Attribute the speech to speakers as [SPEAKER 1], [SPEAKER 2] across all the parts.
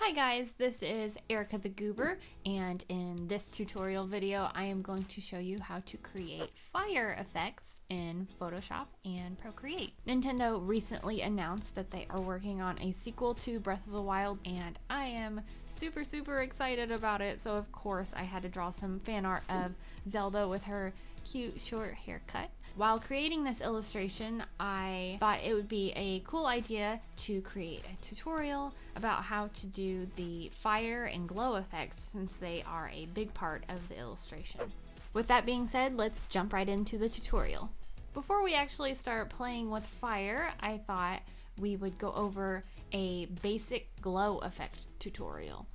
[SPEAKER 1] Hi guys, this is Erica the Goober, and in this tutorial video I am going to show you how to create fire effects in Photoshop and Procreate. Nintendo recently announced that they are working on a sequel to Breath of the Wild, and I am super excited about it, so of course I had to draw some fan art of Zelda with her cute short haircut. While creating this illustration, I thought it would be a cool idea to create a tutorial about how to do the fire and glow effects, since they are a big part of the illustration. With that being said, let's jump right into the tutorial. Before we actually start playing with fire, I thought we would go over a basic glow effect tutorial.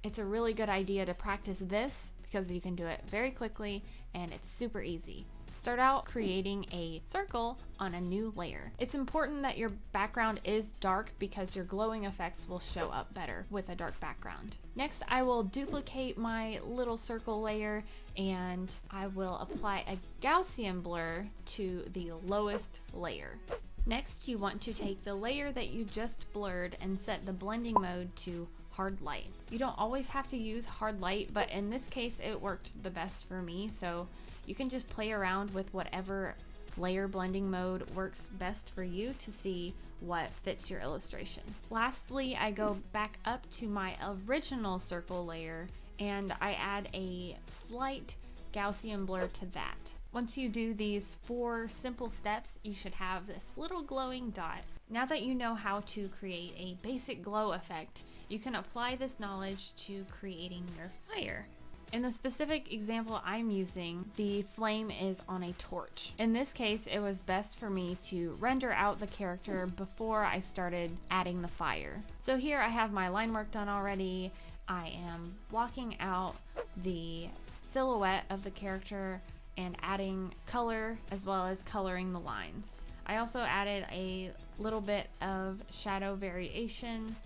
[SPEAKER 1] It's a really good idea to practice this because you can do it very quickly and it's super easy. Start out creating a circle on a new layer. It's important that your background is dark because your glowing effects will show up better with a dark background. Next, I will duplicate my little circle layer and I will apply a Gaussian blur to the lowest layer. Next, you want to take the layer that you just blurred and set the blending mode to hard light. You don't always have to use hard light, but in this case it worked the best for me, so you can just play around with whatever layer blending mode works best for you to see what fits your illustration. Lastly, I go back up to my original circle layer and I add a slight Gaussian blur to that. Once you do these 4 simple steps, you should have this little glowing dot. Now that you know how to create a basic glow effect, you can apply this knowledge to creating your fire. In the specific example I'm using, the flame is on a torch. In this case, it was best for me to render out the character before I started adding the fire. So here I have my line work done already. I am blocking out the silhouette of the character and adding color as well as coloring the lines. I also added a little bit of shadow variation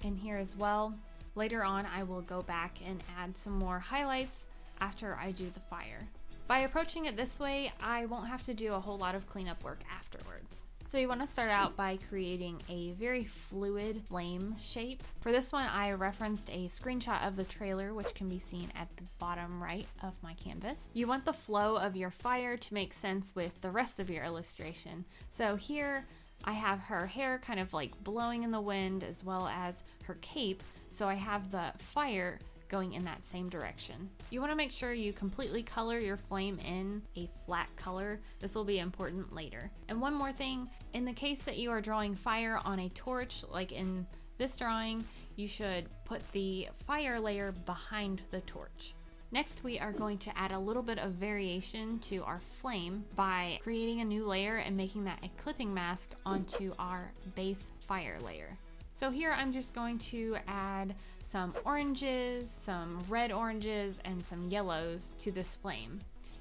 [SPEAKER 1] in here as well. Later on, I will go back and add some more highlights after I do the fire. By approaching it this way, I won't have to do a whole lot of cleanup work afterwards. So you want to start out by creating a very fluid flame shape. For this one, I referenced a screenshot of the trailer, which can be seen at the bottom right of my canvas. You want the flow of your fire to make sense with the rest of your illustration. So here, I have her hair kind of like blowing in the wind as well as her cape, so I have the fire going in that same direction. You want to make sure you completely color your flame in a flat color. This will be important later. And one more thing, in the case that you are drawing fire on a torch, like in this drawing, you should put the fire layer behind the torch. Next, we are going to add a little bit of variation to our flame by creating a new layer and making that a clipping mask onto our base fire layer. So here I'm just going to add some oranges, some red oranges, and some yellows to this flame.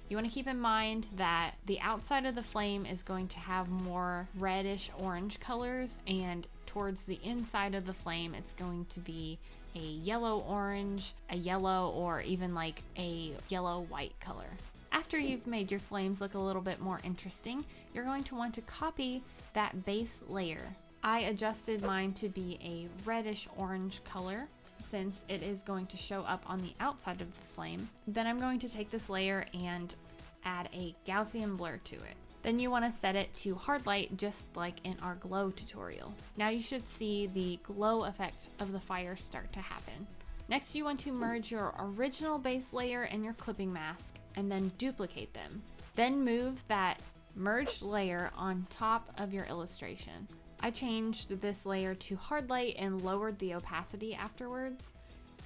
[SPEAKER 1] You want to keep in mind that the outside of the flame is going to have more reddish orange colors, and towards the inside of the flame it's going to be a yellow orange, a yellow, or even like a yellow white color. After you've made your flames look a little bit more interesting, you're going to want to copy that base layer. I adjusted mine to be a reddish orange color since it is going to show up on the outside of the flame. Then I'm going to take this layer and add a Gaussian blur to it. Then you want to set it to hard light, just like in our glow tutorial. Now you should see the glow effect of the fire start to happen. Next, you want to merge your original base layer and your clipping mask and then duplicate them. Then move that merged layer on top of your illustration. I changed this layer to hard light and lowered the opacity afterwards.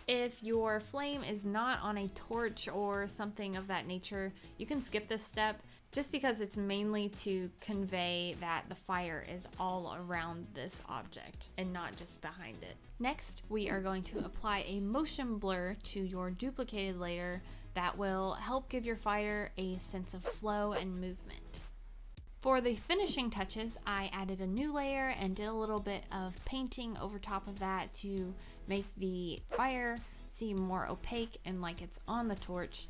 [SPEAKER 1] If your flame is not on a torch or something of that nature, you can skip this step just because it's mainly to convey that the fire is all around this object and not just behind it. Next, we are going to apply a motion blur to your duplicated layer that will help give your fire a sense of flow and movement. For the finishing touches, I added a new layer and did a little bit of painting over top of that to make the fire seem more opaque and like it's on the torch.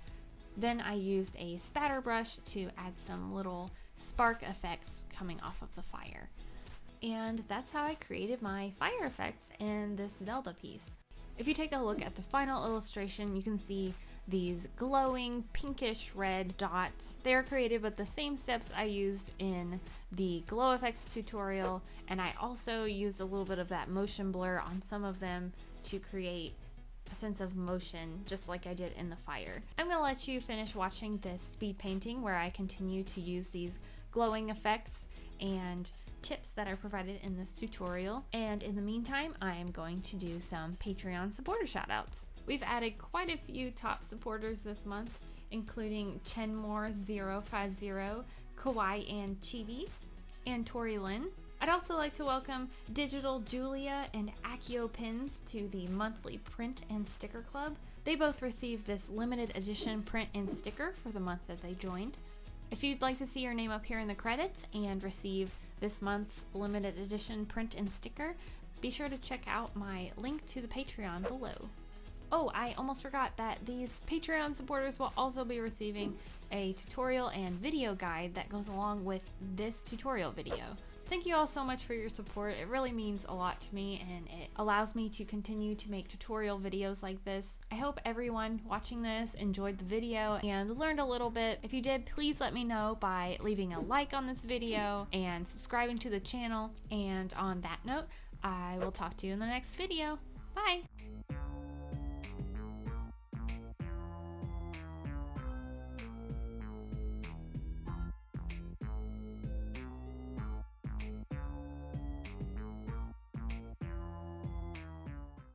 [SPEAKER 1] Then I used a spatter brush to add some little spark effects coming off of the fire. And that's how I created my fire effects in this Zelda piece. If you take a look at the final illustration, you can see these glowing pinkish red dots. They are created with the same steps I used in the glow effects tutorial, and I also used a little bit of that motion blur on some of them to create a sense of motion, just like I did in the fire. I'm gonna let you finish watching this speed painting where I continue to use these glowing effects and tips that are provided in this tutorial, and in the meantime I am going to do some Patreon supporter shoutouts. We've added quite a few top supporters this month, including Chenmore050, Kawaii and Chivis, and Tori Lynn. I'd also like to welcome Digital Julia and Accio Pins to the monthly print and sticker club. They both received this limited edition print and sticker for the month that they joined. If you'd like to see your name up here in the credits and receive this month's limited edition print and sticker, be sure to check out my link to the Patreon below. Oh, I almost forgot that these Patreon supporters will also be receiving a tutorial and video guide that goes along with this tutorial video. Thank you all so much for your support. It really means a lot to me, and it allows me to continue to make tutorial videos like this. I hope everyone watching this enjoyed the video and learned a little bit. If you did, please let me know by leaving a like on this video and subscribing to the channel. And on that note, I will talk to you in the next video. Bye!